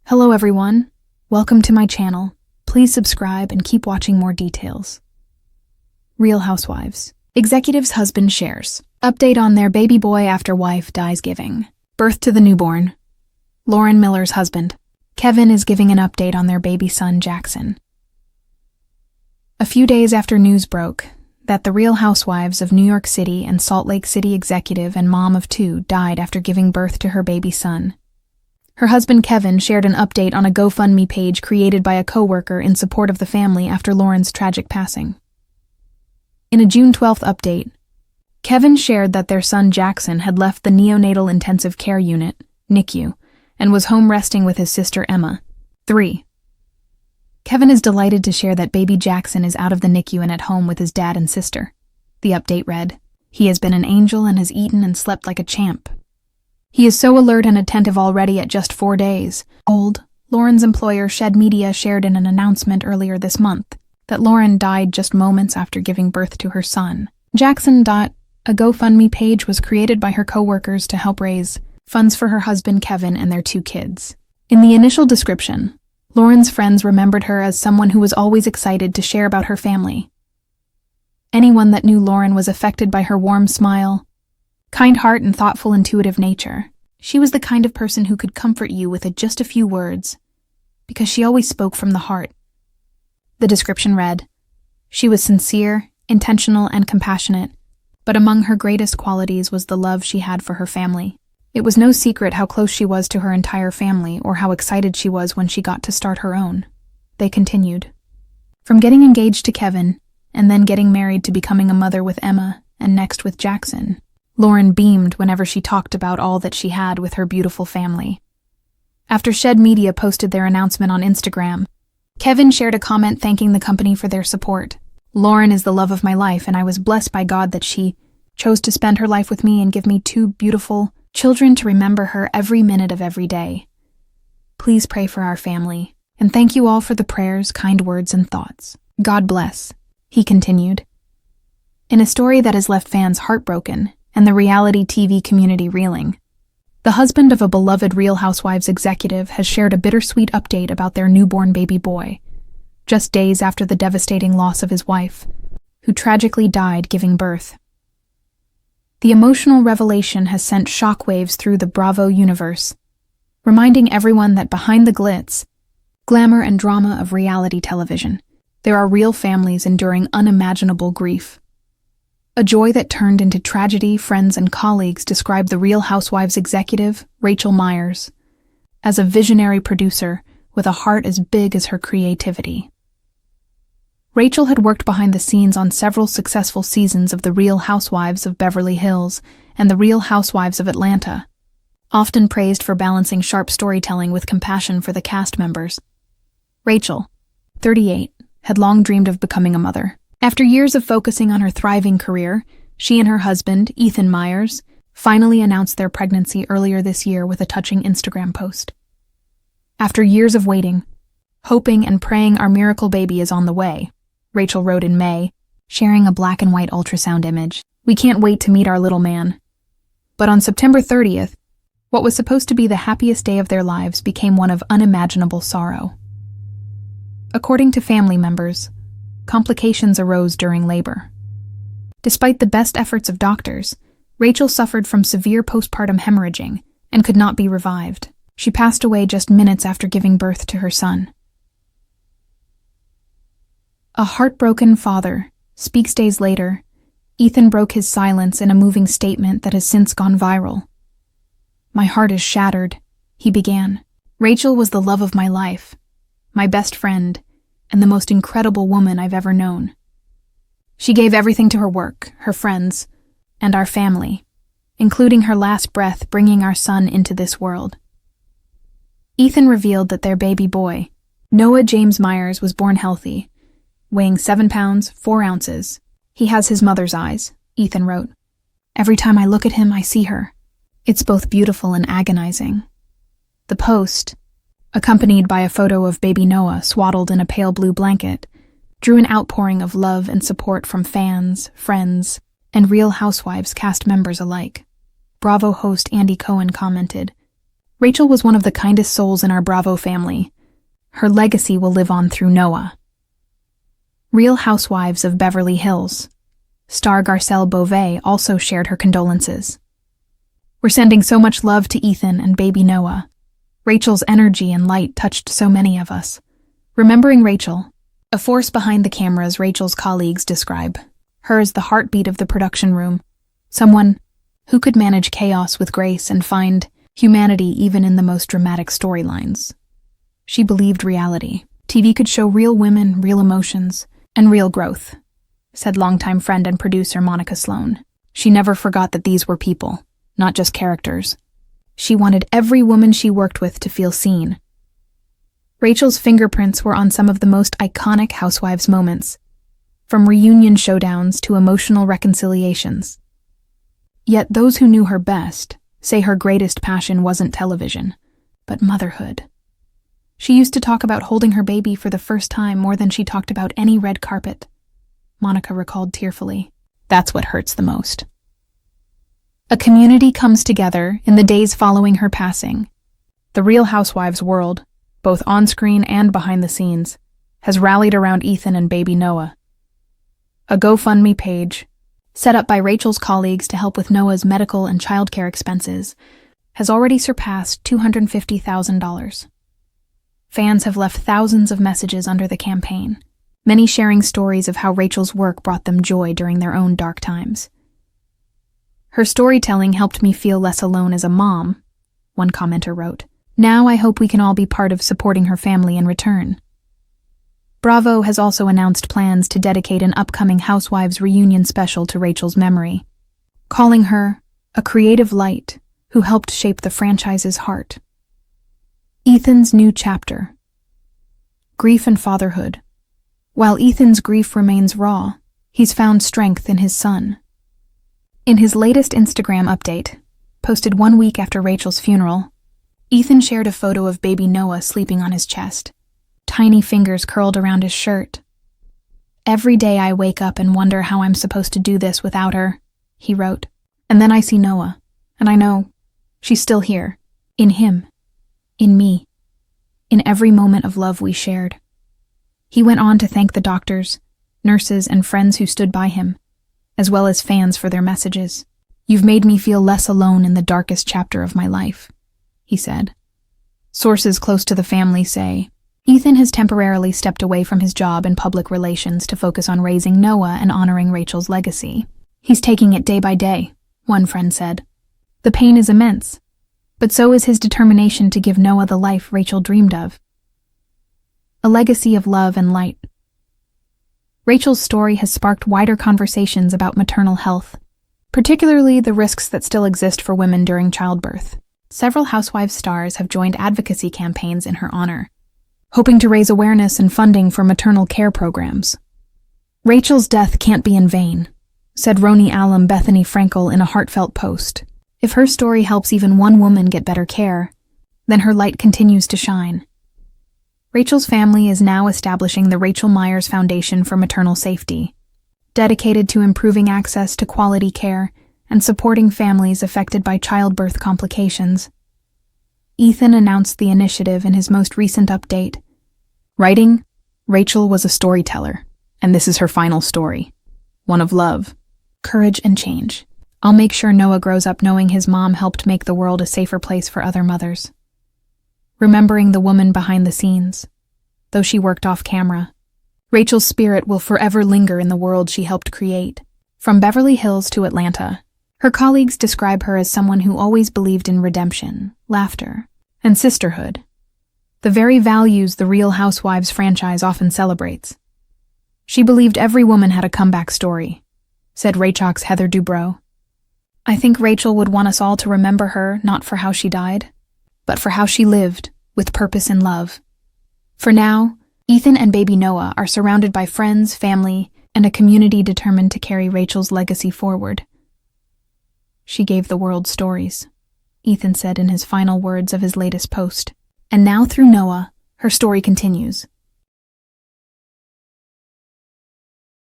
Hello everyone, welcome to my channel. Please subscribe and keep watching more details. Real Housewives. Executive's husband shares. Update on their baby boy after wife dies giving birth to the newborn. Lauren Miller's husband, Kevin, is giving an update on their baby son, Jackson. A few days after news broke that the Real Housewives of New York City and Salt Lake City executive and mom of two died after giving birth to her baby son, her husband Kevin shared an update on a GoFundMe page created by a coworker in support of the family after Lauren's tragic passing. In a June 12th update, Kevin shared that their son Jackson had left the neonatal intensive care unit, NICU, and was home resting with his sister Emma, 3. Kevin is delighted to share that baby Jackson is out of the NICU and at home with his dad and sister. The update read, "He has been an angel and has eaten and slept like a champ. He is so alert and attentive already at just 4 days old." Lauren's employer Shed Media shared in an announcement earlier this month that Lauren died just moments after giving birth to her son, Jackson. A GoFundMe page was created by her coworkers to help raise funds for her husband Kevin and their 2 kids. In the initial description, Lauren's friends remembered her as someone who was always excited to share about her family. Anyone that knew Lauren was affected by her warm smile, kind heart, and thoughtful, intuitive nature. She was the kind of person who could comfort you with just a few words, because she always spoke from the heart. The description read, "She was sincere, intentional, and compassionate, but among her greatest qualities was the love she had for her family. It was no secret how close she was to her entire family or how excited she was when she got to start her own." They continued, "From getting engaged to Kevin, and then getting married to becoming a mother with Emma, and next with Jackson, Lauren beamed whenever she talked about all that she had with her beautiful family." After Shed Media posted their announcement on Instagram, Kevin shared a comment thanking the company for their support. "Lauren is the love of my life, and I was blessed by God that she chose to spend her life with me and give me 2 beautiful children to remember her every minute of every day. Please pray for our family, and thank you all for the prayers, kind words, and thoughts. God bless," he continued. In a story that has left fans heartbroken and the reality TV community reeling, the husband of a beloved Real Housewives executive has shared a bittersweet update about their newborn baby boy, just days after the devastating loss of his wife, who tragically died giving birth. The emotional revelation has sent shockwaves through the Bravo universe, reminding everyone that behind the glitz, glamour, and drama of reality television, there are real families enduring unimaginable grief. A joy that turned into tragedy. Friends and colleagues described the Real Housewives executive, Rachel Myers, as a visionary producer with a heart as big as her creativity. Rachel had worked behind the scenes on several successful seasons of The Real Housewives of Beverly Hills and The Real Housewives of Atlanta, often praised for balancing sharp storytelling with compassion for the cast members. Rachel, 38, had long dreamed of becoming a mother. After years of focusing on her thriving career, she and her husband, Ethan Myers, finally announced their pregnancy earlier this year with a touching Instagram post. "After years of waiting, hoping and praying, our miracle baby is on the way," Rachel wrote in May, sharing a black and white ultrasound image. "We can't wait to meet our little man." But on September 30th, what was supposed to be the happiest day of their lives became one of unimaginable sorrow. According to family members, complications arose during labor. Despite the best efforts of doctors, Rachel suffered from severe postpartum hemorrhaging and could not be revived. She passed away just minutes after giving birth to her son. A heartbroken father speaks days later. Ethan broke his silence in a moving statement that has since gone viral. "My heart is shattered," he began. "Rachel was the love of my life, my best friend, and the most incredible woman I've ever known. She gave everything to her work, her friends, and our family, including her last breath bringing our son into this world." Ethan revealed that their baby boy, Noah James Myers, was born healthy, weighing 7 pounds, 4 ounces. "He has his mother's eyes," Ethan wrote. "Every time I look at him, I see her. It's both beautiful and agonizing." The post, accompanied by a photo of baby Noah swaddled in a pale blue blanket, drew an outpouring of love and support from fans, friends, and Real Housewives cast members alike. Bravo host Andy Cohen commented, Rachel was one of the kindest souls in our Bravo family. Her legacy will live on through Noah. Real Housewives of Beverly Hills. Star Garcelle Beauvais also shared her condolences. We're sending so much love to Ethan and baby Noah. Rachel's energy and light touched so many of us. Remembering Rachel, a force behind the cameras Rachel's colleagues describe. Her as the heartbeat of the production room, someone who could manage chaos with grace and find humanity even in the most dramatic storylines. She believed reality. TV could show real women, real emotions, and real growth, said longtime friend and producer Monica Sloan. She never forgot that these were people, not just characters. She wanted every woman she worked with to feel seen. Rachel's fingerprints were on some of the most iconic Housewives moments, from reunion showdowns to emotional reconciliations. Yet those who knew her best say her greatest passion wasn't television, but motherhood. She used to talk about holding her baby for the first time more than she talked about any red carpet. Monica recalled tearfully. That's what hurts the most. A community comes together in the days following her passing. The Real Housewives world, both on-screen and behind the scenes, has rallied around Ethan and baby Noah. A GoFundMe page, set up by Rachel's colleagues to help with Noah's medical and childcare expenses, has already surpassed $250,000. Fans have left thousands of messages under the campaign, many sharing stories of how Rachel's work brought them joy during their own dark times. Her storytelling helped me feel less alone as a mom, one commenter wrote. Now I hope we can all be part of supporting her family in return. Bravo has also announced plans to dedicate an upcoming Housewives reunion special to Rachel's memory, calling her a creative light who helped shape the franchise's heart. Ethan's new chapter. Grief and fatherhood. While Ethan's grief remains raw, he's found strength in his son. In his latest Instagram update, posted 1 week after Rachel's funeral, Ethan shared a photo of baby Noah sleeping on his chest, tiny fingers curled around his shirt. Every day I wake up and wonder how I'm supposed to do this without her, he wrote. And then I see Noah, and I know she's still here, in him, in me, in every moment of love we shared. He went on to thank the doctors, nurses, and friends who stood by him, as well as fans for their messages. You've made me feel less alone in the darkest chapter of my life, he said. Sources close to the family say, Ethan has temporarily stepped away from his job in public relations to focus on raising Noah and honoring Rachel's legacy. He's taking it day by day, one friend said. The pain is immense, but so is his determination to give Noah the life Rachel dreamed of. A legacy of love and light. Rachel's story has sparked wider conversations about maternal health, particularly the risks that still exist for women during childbirth. Several Housewives stars have joined advocacy campaigns in her honor, hoping to raise awareness and funding for maternal care programs. Rachel's death can't be in vain, said Roni alum Bethany Frankel in a heartfelt post. If her story helps even one woman get better care, then her light continues to shine. Rachel's family is now establishing the Rachel Myers Foundation for Maternal Safety, dedicated to improving access to quality care and supporting families affected by childbirth complications. Ethan announced the initiative in his most recent update, writing, Rachel was a storyteller, and this is her final story, one of love, courage, and change. I'll make sure Noah grows up knowing his mom helped make the world a safer place for other mothers. Remembering the woman behind the scenes, though she worked off camera, Rachel's spirit will forever linger in the world she helped create. From Beverly Hills to Atlanta, her colleagues describe her as someone who always believed in redemption, laughter, and sisterhood, the very values the Real Housewives franchise often celebrates. She believed every woman had a comeback story, said Rachoc's Heather Dubrow. I think Rachel would want us all to remember her not for how she died, but for how she lived, with purpose and love. For now, Ethan and baby Noah are surrounded by friends, family, and a community determined to carry Rachel's legacy forward. She gave the world stories, Ethan said in his final words of his latest post. And now through Noah, her story continues.